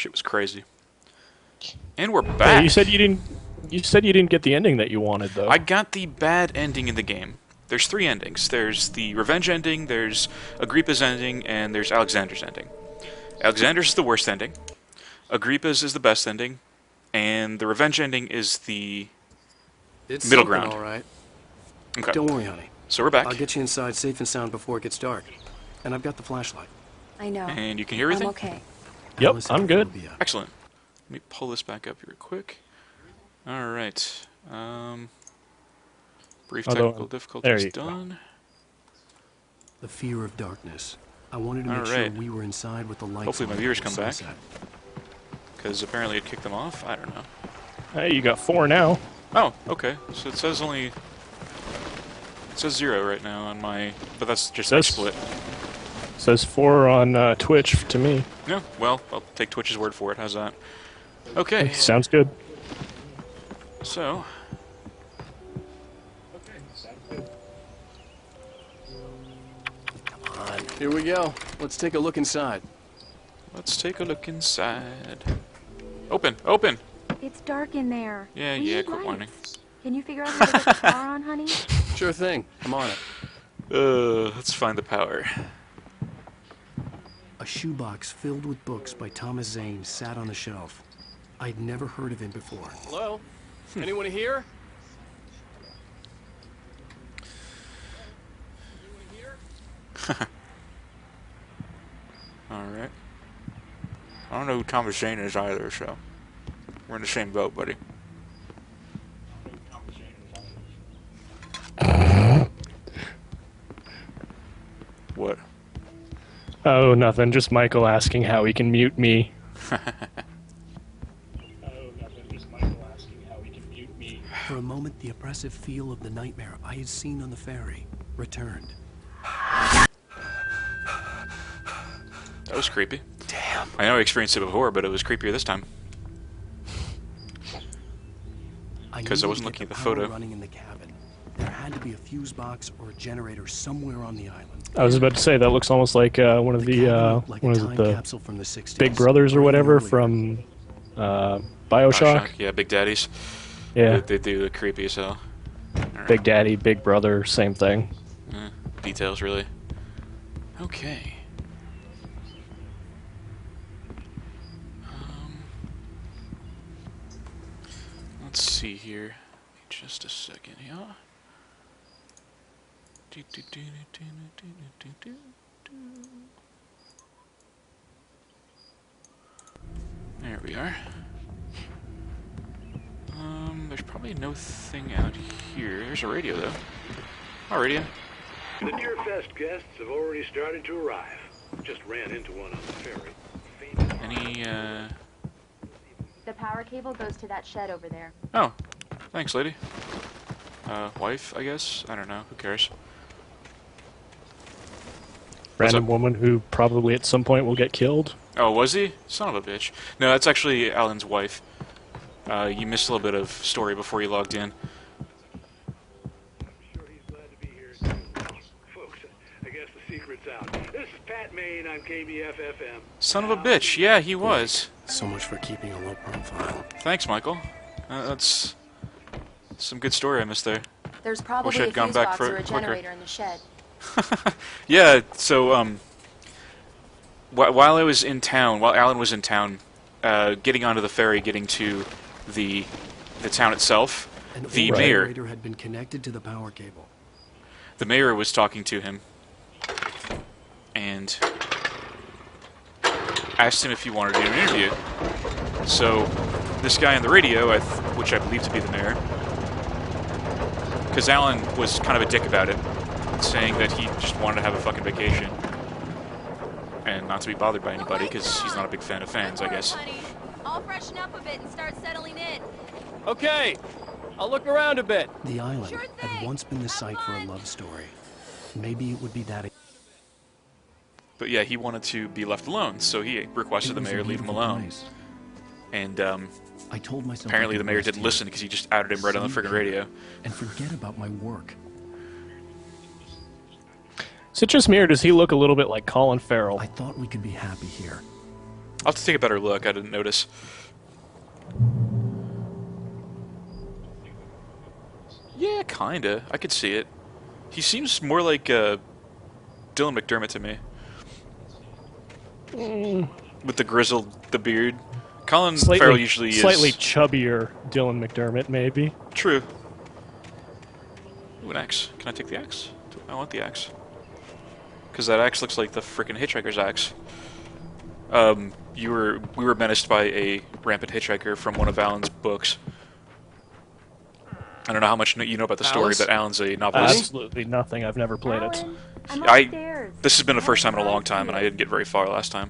Shit was crazy. And we're Yeah, back. you said you didn't. You said you didn't get the ending that you wanted, though. I got the bad ending in the game. There's 3 endings. There's the revenge ending, there's Agrippa's ending, and there's Alexander's ending. Alexander's is the worst ending. Agrippa's is the best ending, and the revenge ending is the It's middle something, ground. all right. Okay. Don't worry, honey. So we're back. I'll get you inside safe and sound before it gets dark. And I've got the flashlight. I know. And you can hear everything? I'm okay. Yep, Alice I'm good. Phobia. Excellent. Let me pull this back up here quick. Alright. Brief technical difficulties done. The fear of darkness. I wanted to make sure Alright. we were inside with the lights. Hopefully my on viewers before come back. sunset. Because apparently it kicked them off. I don't know. Hey, you got 4 now. Oh, okay. So it says only... It says 0 right now on my... But that's just my split. Says 4 on Twitch to me. Yeah, well, I'll take Twitch's word for it. How's that? Okay, Sounds good. so... Come on. Here we go. Let's take a look inside. Let's take a look inside. Open! Open! It's dark in there. Yeah, We yeah, need quit lights. whining. Can you figure out how to get the power on, honey? Sure thing. I'm on it. Let's find the power. A shoebox filled with books by Thomas Zane sat on the shelf. I'd never heard of him before. Hello? Anyone here? Alright. I don't know who Thomas Jane is either, so... We're in the same boat, buddy. What? Oh, nothing. Just Michael asking how he can mute me. For a moment, the oppressive feel of the nightmare I had seen on the ferry returned. That was creepy. Damn. I know I experienced it before, but it was creepier this time. Because I wasn't looking at the photo. Running in the cabin. There had to be a fuse box or a generator somewhere on the island. I was about to say that looks almost like one of the cabin looked like what a is it, time the capsule from the 60s, Big Brothers or even whatever earlier. from Bioshock. Yeah, Big Daddies. Yeah, They do the creepy as hell. Alright. Big Daddy, Big Brother, same thing. Details, really. Okay. Let's see here. Just a second, yeah. There we are. There's probably no thing out here. There's a radio, though. Oh, radio. The Deerfest guests have already started to arrive. Just ran into one on the ferry. Any, The power cable goes to that shed over there. Oh. Thanks, lady. Wife, I guess? I don't know. Who cares? Random woman who probably at some point will get killed. Oh, was he? Son of a bitch. No, that's actually Alan's wife. You missed a little bit of story before you logged in. Sure he's glad to be here too. Folks, I guess the secret's out. This is Pat Main on KBFFM. Son of a bitch. Yeah, he was. So much for keeping a low profile. Thanks, Michael. That's some good story I missed there. There's probably I'd a gone fuse back box for or a it quicker. generator in the shed. Yeah, so, while I was in town, while Alan was in town, getting onto the ferry, getting to the town itself, An the old mayor, generator had been connected to the power cable. the mayor was talking to him, and asked him if he wanted to do an interview. So, this guy on the radio, which I believe to be the mayor, because Alan was kind of a dick about it, saying that he just wanted to have a fucking vacation and not to be bothered by anybody because he's not a big fan of fans, I guess. I'll freshen up a bit and start settling in. Okay, I'll look around a bit. The island Sure had thing. once been the Have site for a fun. love story. Maybe it would be that. But yeah, he wanted to be left alone, so he requested It the was a mayor leave him beautiful alone. place. And I told myself apparently I the could mayor rest didn't here, listen because he just outed him right on the sleep friggin' here, radio. and forget about my work. Is it just me, or does he look a little bit like Colin Farrell? I thought we could be happy here. I'll have to take a better look. I didn't notice. Yeah, kinda. I could see it. He seems more like Dylan McDermott to me. With the grizzled, the beard. Colin Farrell usually is... Slightly chubbier Dylan McDermott, maybe. True. Ooh, an axe. Can I take the axe? I want the axe. Because that axe looks like the frickin' hitchhiker's axe. We were menaced by a rampant hitchhiker from one of Alan's books. I don't know how much you know about the story, but Alan's a novelist. Absolutely nothing. I've never played it. I'm This has been the first time in a long time, and I didn't get very far last time.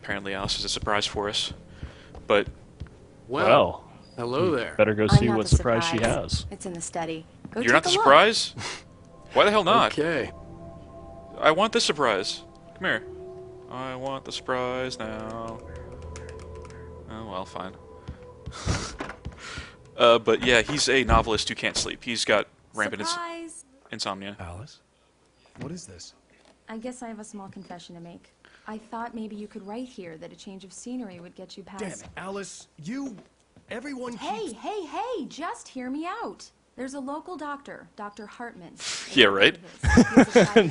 Apparently Alice has a surprise for us. But... Well, hello there. Better go see what surprise she has. It's in the study. Go you're not take the a look. surprise? Why the hell not? Okay. I want this surprise. Come here. I want the surprise now. Oh, well, fine. But yeah, he's a novelist who can't sleep. He's got rampant Surprise! insomnia. Alice? What is this? I guess I have a small confession to make. I thought maybe you could write here that a change of scenery would get you past... Damn it, Alice. Everyone Hey, hey, hey! Just hear me out. There's a local doctor, Dr. Hartman. Yeah, right?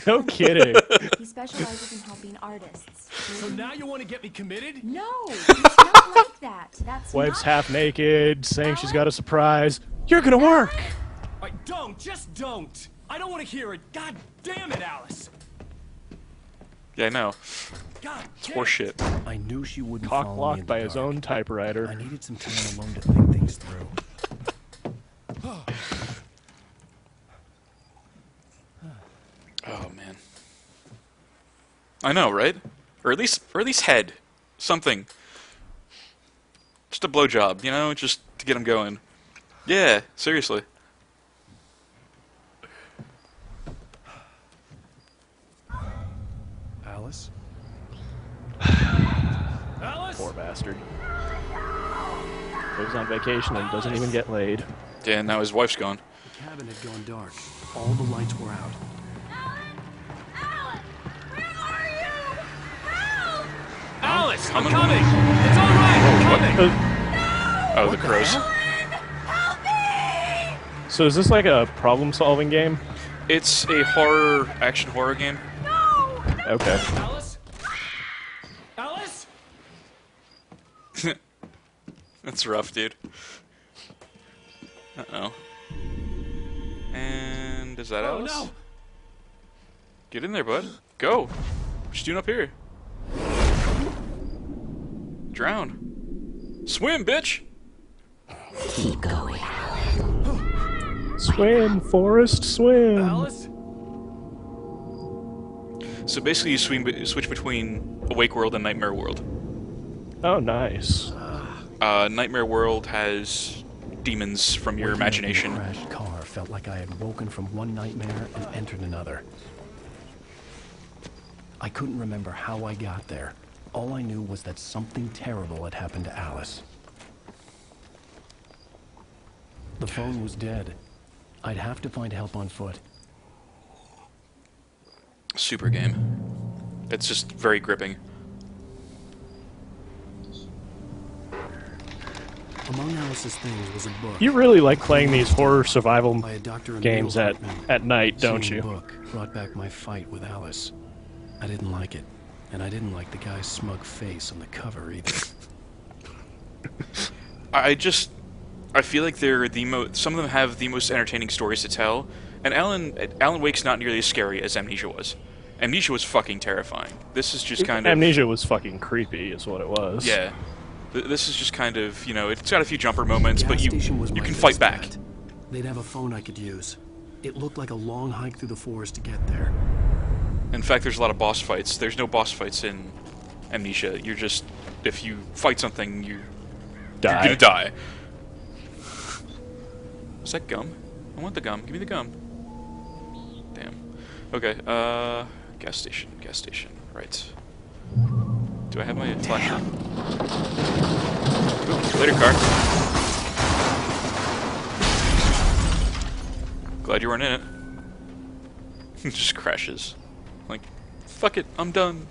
No kidding. He specializes in helping artists. So now you want to get me committed? No, it's not like that. That's Wife's not... half naked, saying she's got a surprise. You're gonna work! Just don't! I don't want to hear it. God damn it, Alice! Yeah, I know. God It's horseshit. I knew she wouldn't Cock follow me blocked in the by his dark. own I typewriter. needed some time alone to think things through. Oh man. I know, right? Or at least head. Something. Just a blowjob, you know, just to get him going. Yeah, seriously. Alice? Poor bastard. Goes on vacation and doesn't even get laid. Yeah, and now his wife's gone. The cabin had gone dark. All the lights were out. Alice, I'm Coming. coming! It's all right, I'm coming! Oh, the crows. So is this like a problem-solving game? It's a action horror game. Okay. Alice? Alice? That's rough, dude. Uh-oh. And is that Alice? No! Get in there, bud. Go. What you doing up here? Drown. Swim, bitch! Swim, Forrest, swim! Alice? So basically you switch between Awake World and Nightmare World. Oh, nice. Nightmare World has demons from your imagination. The crashed car felt like I had woken from one nightmare and entered another. I couldn't remember how I got there. All I knew was that something terrible had happened to Alice. The phone was dead. I'd have to find help on foot. Super game. It's just very gripping. Among Alice's things was a book. You really like playing these horror survival by a Dr. games Emil at Hartman. night, don't Seeing you? the book brought back my fight with Alice. I didn't like it, and I didn't like the guy's smug face on the cover either. I feel like they're some of them have the most entertaining stories to tell, and Alan Wake's not nearly as scary as Amnesia was. Amnesia was fucking terrifying. This is just kind of... Amnesia was fucking creepy, is what it was. Yeah. This is just kind of, you know, it's got a few jumper moments, but Gas you station was my can best fight back. bet. They'd have a phone I could use. It looked like a long hike through the forest to get there. In fact, there's a lot of boss fights. There's no boss fights in Amnesia. You're just... If you fight something, you're gonna die. Is that gum? I want the gum. Give me the gum. Damn. Okay, gas station, right. Do I have my flashlight? Ooh, later, car. Glad you weren't in it. It just crashes. Like, fuck it, I'm done.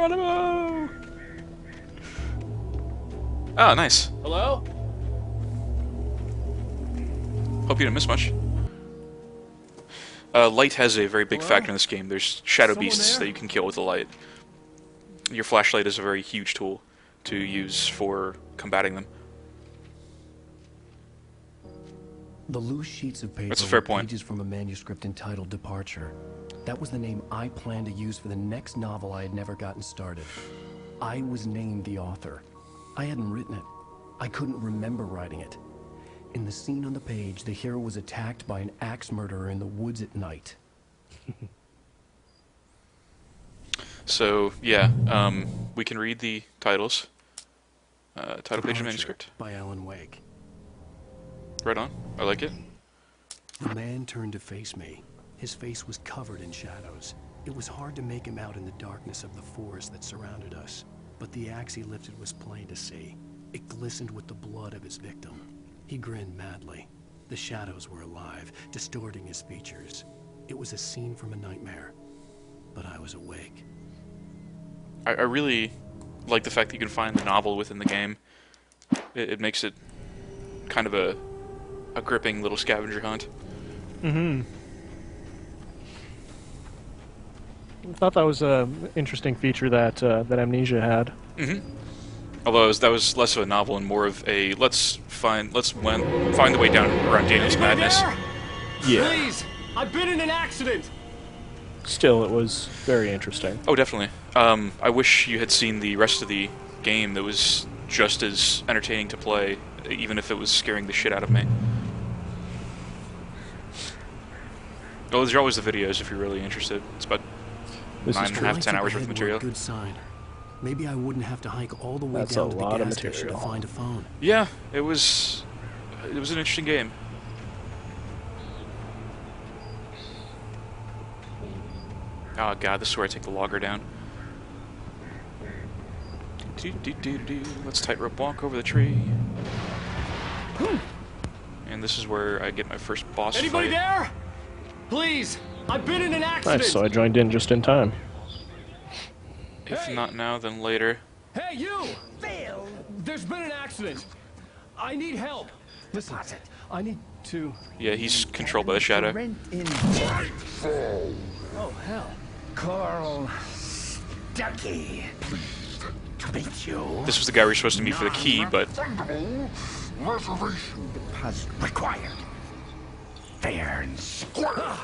Geronimo! Ah, nice. Hello? Hope you didn't miss much. Light has a very big factor in this game. There's shadow Someone beasts there? that you can kill with the light. Your flashlight is a very huge tool to use for combating them. The loose sheets of paper That's a fair were point. pages from a manuscript entitled Departure. That was the name I planned to use for the next novel I had never gotten started. I was named the author. I hadn't written it. I couldn't remember writing it. In the scene on the page, the hero was attacked by an axe murderer in the woods at night. So, yeah, we can read the titles. Title page of manuscript. By Alan Wake. Right on. I like it. The man turned to face me. His face was covered in shadows. It was hard to make him out in the darkness of the forest that surrounded us. But the axe he lifted was plain to see. It glistened with the blood of his victim. He grinned madly. The shadows were alive, distorting his features. It was a scene from a nightmare. But I was awake. I really like the fact that you can find the novel within the game. It makes it kind of a gripping little scavenger hunt. Mm-hmm. I thought that was an interesting feature that that Amnesia had. Mm-hmm. Although that was less of a novel and more of a let's find the way down around Daniel's Anybody madness. there? Yeah. Please! I've been in an accident! Still, it was very interesting. Oh, definitely. I wish you had seen the rest of the game. That was just as entertaining to play, even if it was scaring the shit out of me. Oh, there's always the videos if you're really interested. It's about This is 9.5, 10 hours worth Lights of up ahead were a material. good sign. Maybe I wouldn't have to hike all the way That's down a to the lot of gas station to material. find a phone. Yeah, it was an interesting game. Oh god, this is where I take the logger down. Let's tightrope walk over the tree. And this is where I get my first boss Anybody fight. there? Please! I've been in an accident! Nice, so I joined in just in time. If not now, then later. Hey, you! Phil! There's been an accident. I need help. Listen, I need to... Yeah, he's controlled by the shadow. Oh, hell. Carl Stucky. To meet you. This was the guy we were supposed to meet for the key, but Reservation deposit required. Fair and square.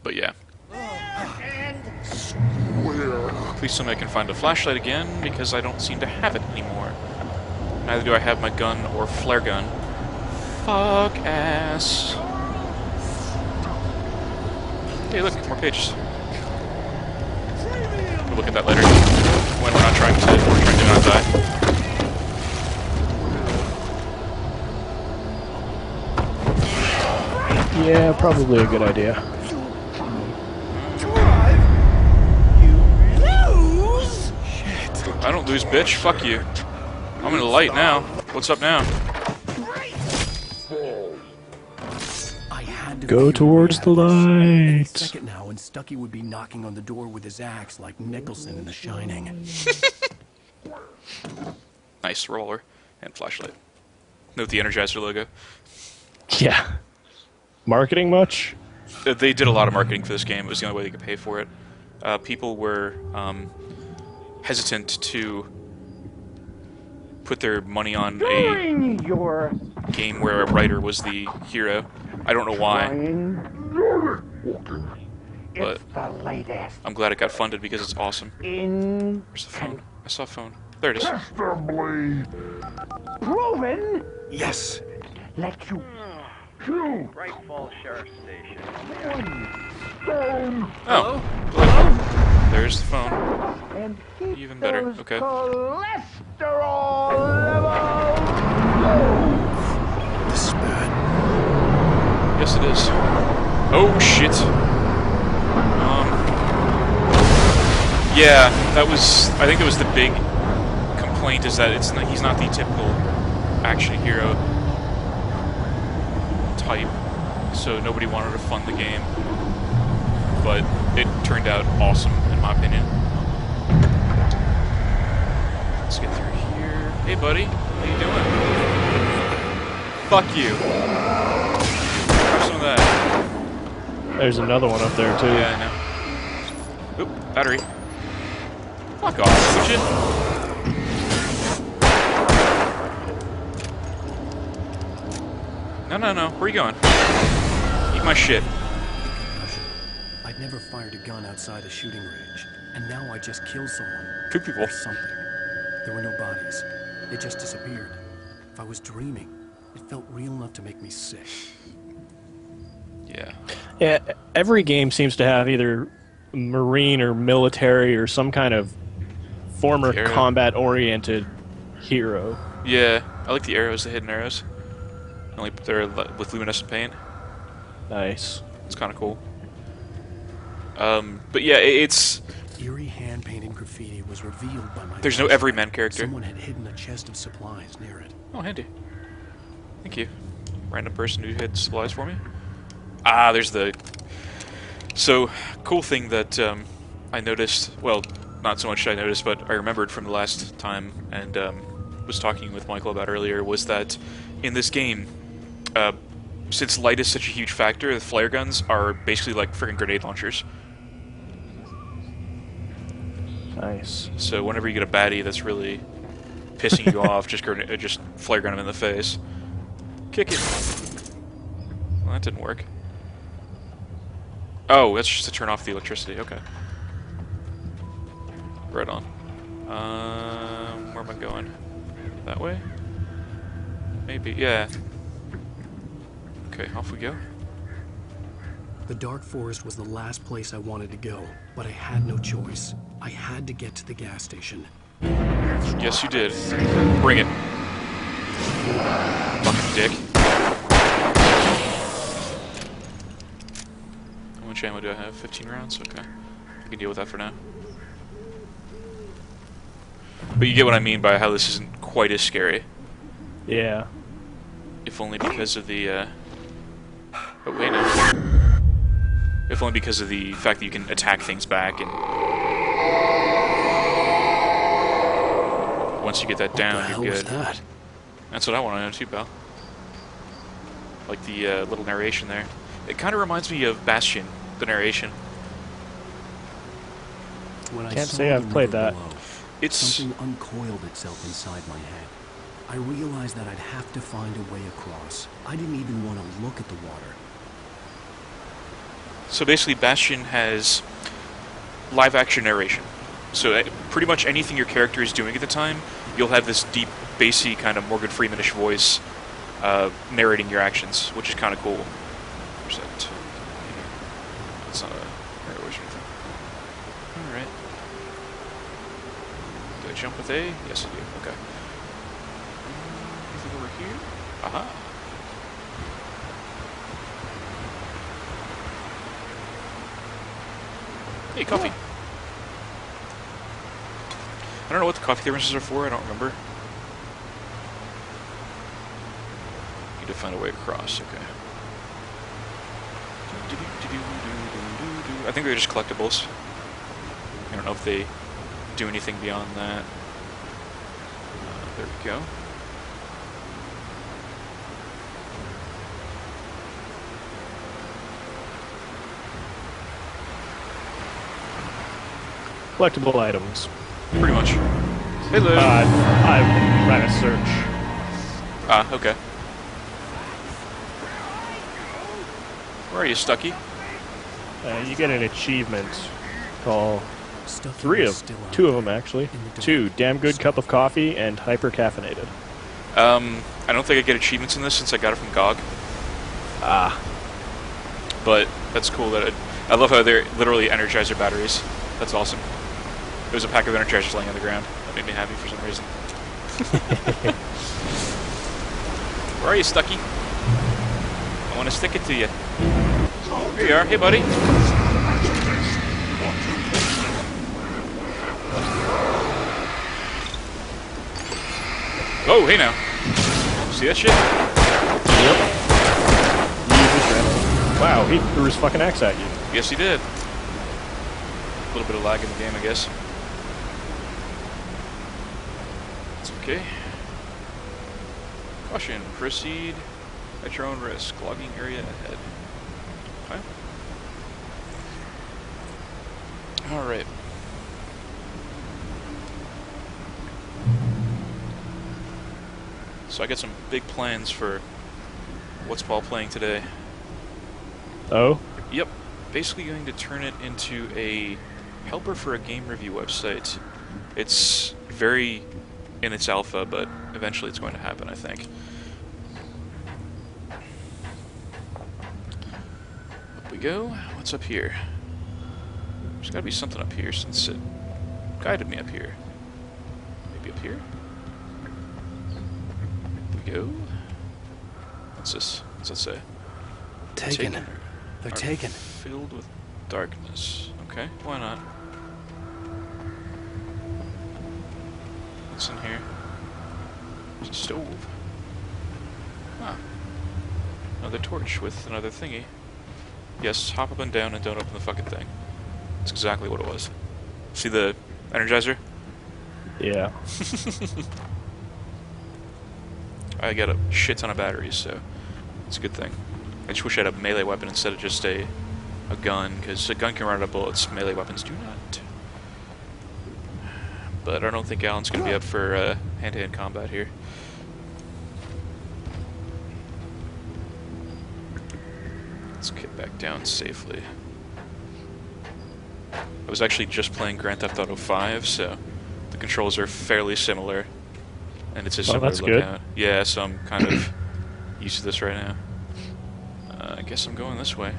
yeah. And square. Please tell me I can find a flashlight again, because I don't seem to have it anymore. Neither do I have my gun or flare gun. Fuck ass. Hey, look, more pages. We'll look at that later. When we're trying to not die. Yeah, probably a good idea. I don't lose, bitch. Fuck you. I'm in the light now. What's up now? I had to Go feel towards the Any light. second now, and Stucky would be knocking on the door with his axe like Nicholson in The Shining. Nice roller and flashlight. Note the Energizer logo. Yeah. Marketing much? They did a lot of marketing for this game. It was the only way they could pay for it. People were hesitant to put their monty on a game where a writer was the hero. I don't know why, but The latest I'm glad it got funded because it's awesome. in Where's the phone? I saw a phone. There it is. testably proven. Yes! Let you choose Bright Falls Sheriff Station. stone Oh, there's the phone. and keep Even better. those Okay. cholesterol levels low. This is bad. Yes, it is. Oh shit. Yeah, that was. I think that was the big complaint is that he's not the typical action hero type, so nobody wanted to fund the game. but it turned out awesome, in my opinion. Let's get through here. Hey, buddy. How you doing? Fuck you. Have some of that. There's another one up there, too. Yeah, I know. Oop, battery. Fuck off, would you? No, where are you going? Eat my shit. I'd never fired a gun outside a shooting range, and now I just killed someone. 2 people. Or something. There were no bodies. They just disappeared. If I was dreaming, it felt real enough to make me sick. Yeah. Yeah, every game seems to have either Marine or military or some kind of former Hero. combat-oriented hero. Yeah, I like the arrows, the hidden arrows. Only they're with luminescent paint. Nice. It's kind of cool. But yeah, it's... Eerie hand-painted graffiti was revealed by my... There's no everyman character. Someone had hidden a chest of supplies near it. Oh, handy. Thank you. Random person who hid supplies for me. Ah, there's the... So, cool thing that I noticed, well, not so much I noticed, but I remembered from the last time, and was talking with Michael about earlier, was that in this game, since light is such a huge factor, the flare guns are basically like freaking grenade launchers. Nice. So whenever you get a baddie that's really pissing you off, just flare gun him in the face. Kick it. Well, that didn't work. Oh, that's just to turn off the electricity. Okay. Right on. Where am I going? That way? Maybe. Yeah. Okay, off we go. The dark forest was the last place I wanted to go, but I had no choice. I had to get to the gas station. Yes, you did. Bring it. Fucking dick. How much ammo do I have? 15 rounds? Okay. I can deal with that for now. But you get what I mean by how this isn't quite as scary. Yeah. If only because of the, Oh, wait, no. If only because of the fact that you can attack things back, and once you get that down, you're good. What the hell was that? That's what I want to know too, pal. Like the little narration there. It kind of reminds me of Bastion, the narration. When I Can't saw say the I've played river that. below, It's... something uncoiled itself inside my head. I realized that I'd have to find a way across. I didn't even want to look at the water. So basically, Bastion has live-action narration. So pretty much anything your character is doing at the time, you'll have this deep, bassy, kind of Morgan Freeman-ish voice narrating your actions, which is kind of cool. Where's that? That's not a narration or anything. Alright. Do I jump with A? Yes, I do. Okay. Anything over here? Aha! Hey, coffee. I don't know what the coffee thermoses are for, I don't remember. Need to find a way across, okay. I think they're just collectibles. I don't know if they do anything beyond that. There we go. Collectible items. Pretty much. Hey, Lou. I ran a search. Ah, okay. Where are you, Stucky? You get an achievement called Stucky was still out two of there them actually. in the dark. 2, damn good cup of coffee and hyper caffeinated. I don't think I get achievements in this since I got it from GOG. Ah, But that's cool that I love how they're literally Energizer batteries. That's awesome. There's a pack of Energizers laying on the ground. That made me happy for some reason. Where are you, Stucky? I want to stick it to you. Here you are. Hey, buddy. Oh, hey now. See that shit? Yep. Wow, he threw his fucking axe at you. Yes, he did. A little bit of lag in the game, I guess. It's okay. Caution, proceed at your own risk. Logging area ahead. Okay. Alright. So I got some big plans for what's Paul playing today. Oh? Yep. Basically going to turn it into a helper for a game review website. It's very in its alpha, but eventually it's going to happen, I think. Up we go. What's up here? There's gotta be something up here since it guided me up here. Maybe up here? Up we go. What's this? What's that say? Taken. They're taken. Filled with darkness. Okay, why not? What's in here? There's a stove. Huh. Another torch with another thingy. Yes, hop up and down and don't open the fucking thing. That's exactly what it was. See the Energizer? Yeah. I got a shit ton of batteries, so it's a good thing. I just wish I had a melee weapon instead of just a gun, because a gun can run out of bullets, melee weapons do not. But I don't think Alan's going to be up for hand-to-hand combat here. Let's get back down safely. I was actually just playing Grand Theft Auto 5, so the controls are fairly similar, and it's a similar lookout. Yeah, so I'm kind of used to this right now. I guess I'm going this way.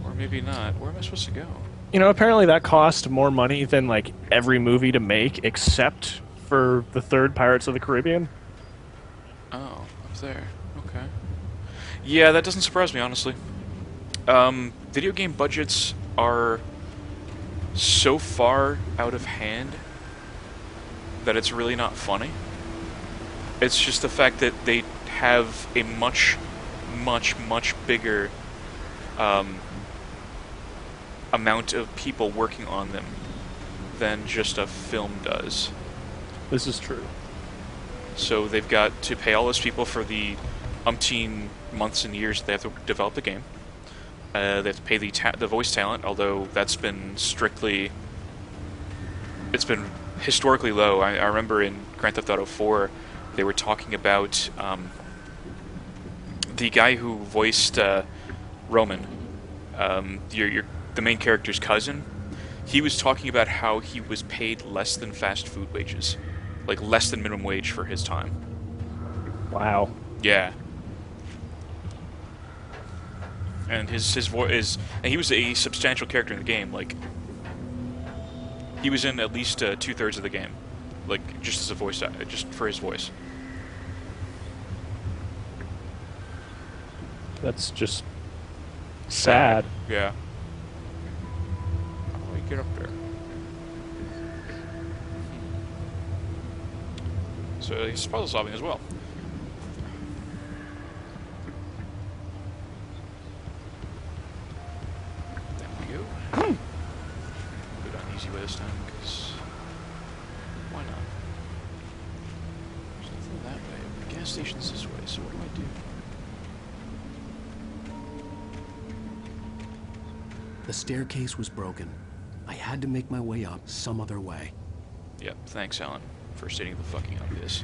Or maybe not. Where am I supposed to go? You know, apparently that cost more money than, like, every movie to make, except for the third Pirates of the Caribbean. Oh, up there. Okay. Yeah, that doesn't surprise me, honestly. Video game budgets are so far out of hand that it's really not funny. It's just the fact that they have a much bigger amount of people working on them than just a film does. This is true. So they've got to pay all those people for the umpteen months and years that they have to develop the game. They have to pay the voice talent, although that's been strictly... It's been historically low. I remember in Grand Theft Auto 4, they were talking about the guy who voiced Roman, the main character's cousin. He was talking about how he was paid less than fast food wages, like less than minimum wage for his time. Wow. Yeah. And his voice is, and he was a substantial character in the game. Like, he was in at least 2/3 of the game, like just as a voice, just for his voice. That's just sad. Yeah. How do I get up there? So it's puzzle solving as well. There we go. Go down the easy way this time, because why not? There's nothing that way. The gas station's this way, so what do I do? The staircase was broken. I had to make my way up some other way. Yep, thanks, Alan, for stating the fucking obvious.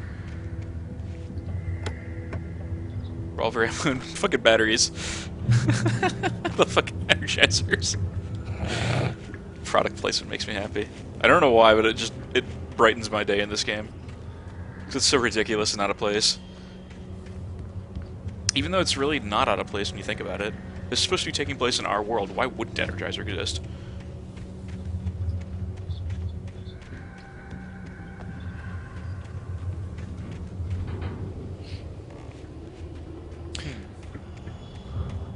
Revolver ammo and fucking batteries. The fucking energizers. Product placement makes me happy. I don't know why, but it brightens my day in this game. Because it's so ridiculous and out of place. Even though it's really not out of place when you think about it. This is supposed to be taking place in our world. Why wouldn't Energizer exist?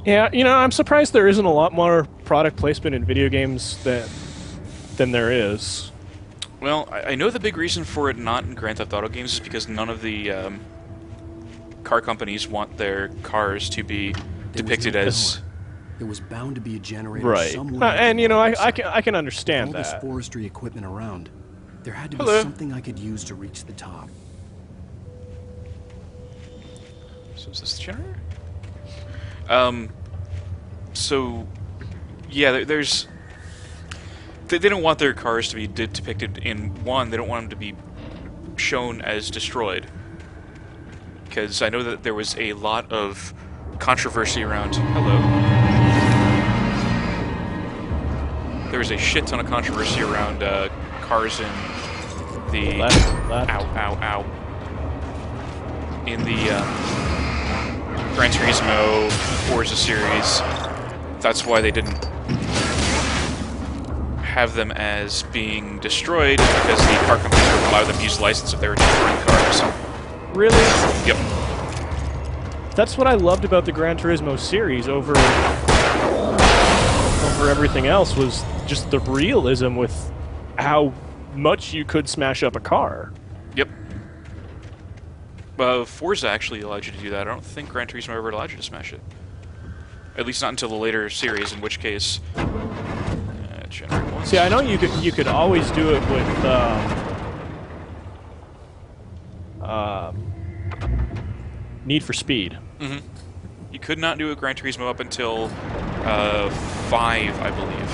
Yeah, you know, I'm surprised there isn't a lot more product placement in video games than there is. Well, I know the big reason for it not in Grand Theft Auto games is because none of the car companies want their cars to be depicted as There was bound to be a generator Right. somewhere. And you know, I can With understand all this that. forestry equipment around, there had to be Hello. something I could use to reach the top. So is this the generator? So, yeah, there's... They don't want their cars to be depicted in... One, they don't want them to be shown as destroyed. Because I know that there was a lot of controversy around... Hello. There was a shit ton of controversy around cars in the... Left. Ow. In the Gran Turismo Forza series. That's why they didn't have them as being destroyed, because the car companies wouldn't allow them to use the license if they were destroying cars. Really? Yep. That's what I loved about the Gran Turismo series over everything else, was just the realism with how much you could smash up a car. Yep. Forza actually allowed you to do that. I don't think Gran Turismo ever allowed you to smash it. At least not until the later series, in which case... generate once. See, I know you could always do it with Need for Speed. Mm-hmm. You could not do a Gran Turismo up until 5, I believe.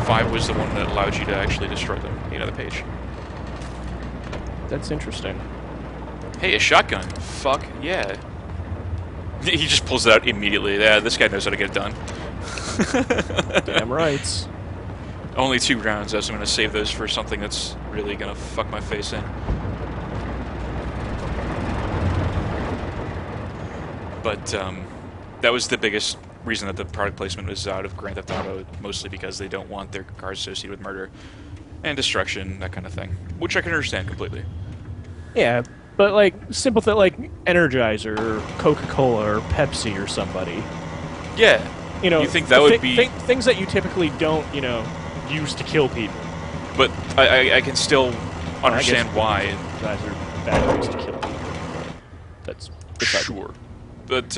5 was the one that allowed you to actually destroy them. Another page. That's interesting. Hey, a shotgun. Fuck, yeah. He just pulls it out immediately. Yeah, this guy knows how to get it done. Damn rights. Only 2 rounds, so I'm going to save those for something that's really going to fuck my face in. But, that was the biggest reason that the product placement was out of Grand Theft Auto, mostly because they don't want their cars associated with murder and destruction, that kind of thing. Which I can understand completely. Yeah, but like simple thing like Energizer or Coca-Cola or Pepsi or somebody. Yeah. You know, you think that would be things that you typically don't, you know, use to kill people. But I can still understand why. Energizer batteries to kill people. That's sure. But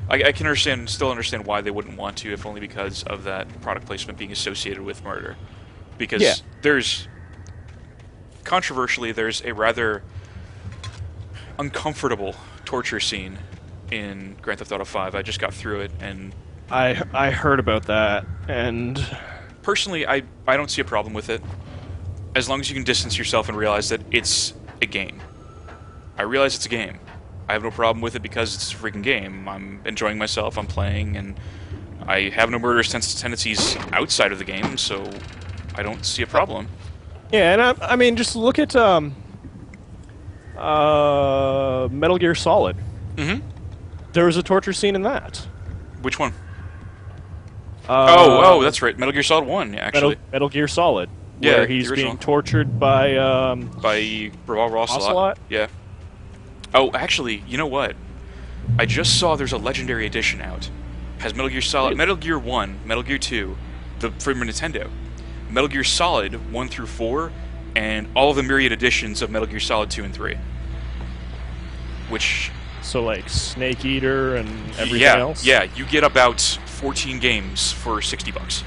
I can still understand why they wouldn't want to, if only because of that product placement being associated with murder. Because controversially, there's a rather uncomfortable torture scene in Grand Theft Auto 5. I just got through it, and I heard about that, and personally, I don't see a problem with it, as long as you can distance yourself and realize that it's a game. I realize it's a game. I have no problem with it because it's a freaking game. I'm enjoying myself, I'm playing, and I have no murderous tendencies outside of the game, so I don't see a problem. Yeah, and I mean, just look at Metal Gear Solid. Mm-hmm. There was a torture scene in that. Which one? Oh, that's right. Metal Gear Solid 1, actually. Metal Gear Solid. Yeah, where he's being tortured by Revolver Ocelot. Yeah. Oh, actually, you know what? I just saw there's a Legendary Edition out. Has Metal Gear Solid, Metal Gear 1, Metal Gear 2, from Nintendo, Metal Gear Solid 1 through 4, and all of the myriad editions of Metal Gear Solid 2 and 3. Which... So, like, Snake Eater and everything else? Yeah, you get about 14 games for $60.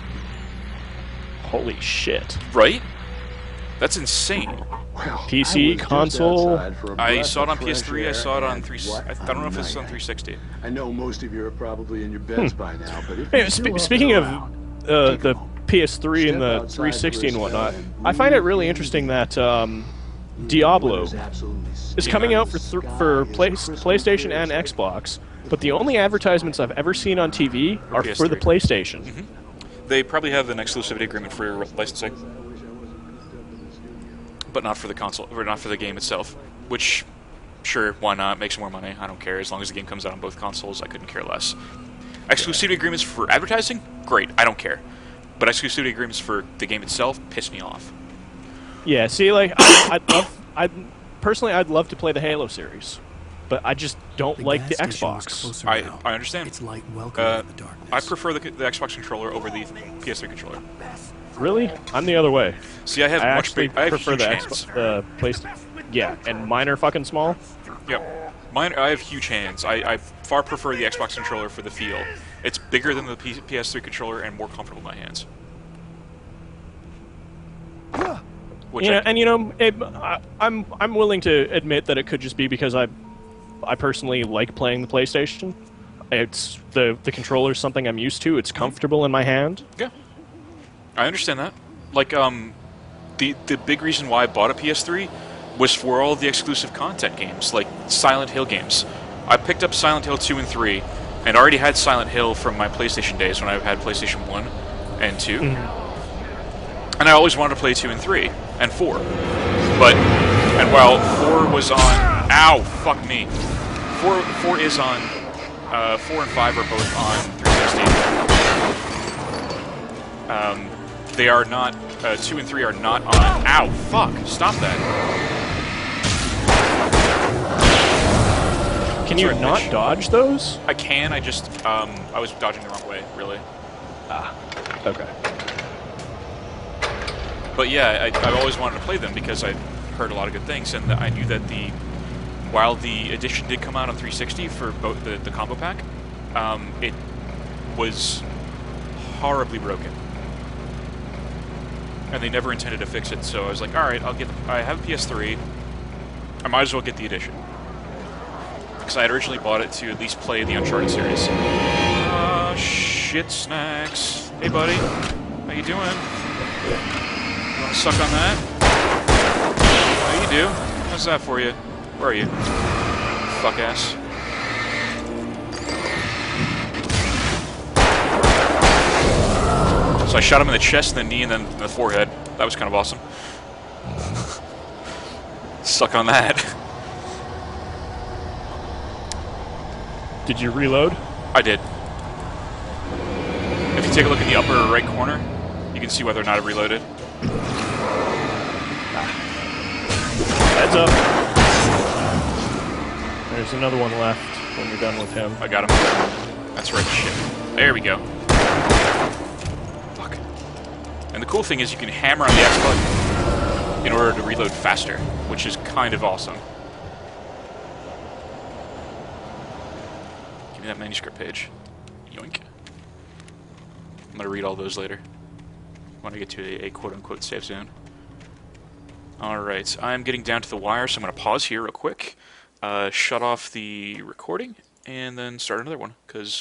Holy shit. Right? That's insane. PC, console. I saw it on PS3. I saw it on 3. I don't know if this is on 360. I know most of you are probably in your beds by now, but if hey, speaking of the PS3 and the 360 and whatnot, I find it really interesting that Diablo is coming out for PlayStation and Xbox, but the only advertisements I've ever seen on TV are for the PlayStation. Mm-hmm. They probably have an exclusivity agreement for licensing, but not for the console, or not for the game itself. Which, sure, why not? Makes more money. I don't care. As long as the game comes out on both consoles, I couldn't care less. Exclusivity agreements for advertising? Great. I don't care. But exclusivity agreements for the game itself piss me off. Yeah. See, like, personally, I'd love to play the Halo series, but I just don't like the Xbox. I understand. It's like welcome to the darkness. I prefer the Xbox controller over the PS3 controller. Really? I'm the other way. See, I have I prefer huge the hands. PlayStation. Yeah, and mine are fucking small. Yep. I have huge hands. I far prefer the Xbox controller for the feel. It's bigger than the PS3 controller and more comfortable in my hands. Which I'm willing to admit that it could just be because I personally like playing the PlayStation. It's the controller's something I'm used to. It's comfortable in my hand. Yeah, I understand that. Like the big reason why I bought a PS3 was for all the exclusive content games, like Silent Hill games. I picked up Silent Hill 2 and 3, and already had Silent Hill from my PlayStation days when I had PlayStation 1 and 2. And I always wanted to play 2 and 3, and 4. And while 4 was on... Ow! Fuck me. 4 is on... 4 and 5 are both on 360. They are not... 2 and 3 are not on... Ow! Fuck! Stop that. Can you not dodge those? I can, I just... I was dodging the wrong way, really. Ah. Okay. But yeah, I've always wanted to play them because I heard a lot of good things, and I knew that while the edition did come out on 360 for both the combo pack, it was horribly broken, and they never intended to fix it. So I was like, all right, I have a PS3, I might as well get the edition because I had originally bought it to at least play the Uncharted series. Shit snacks. Hey buddy, how you doing? Suck on that? How you do? How's that for you? Where are you? Fuck ass. So I shot him in the chest, then the knee, and then the forehead. That was kind of awesome. Suck on that. Did you reload? I did. If you take a look in the upper right corner, you can see whether or not it reloaded. Heads up. There's another one left when you're done with him. I got him. That's right, shit. There we go. Fuck. And the cool thing is you can hammer on the X button in order to reload faster, which is kind of awesome. Give me that manuscript page. Yoink. I'm gonna read all those later when I get to a quote-unquote safe zone. Alright, I'm getting down to the wire, so I'm going to pause here real quick, shut off the recording, and then start another one, because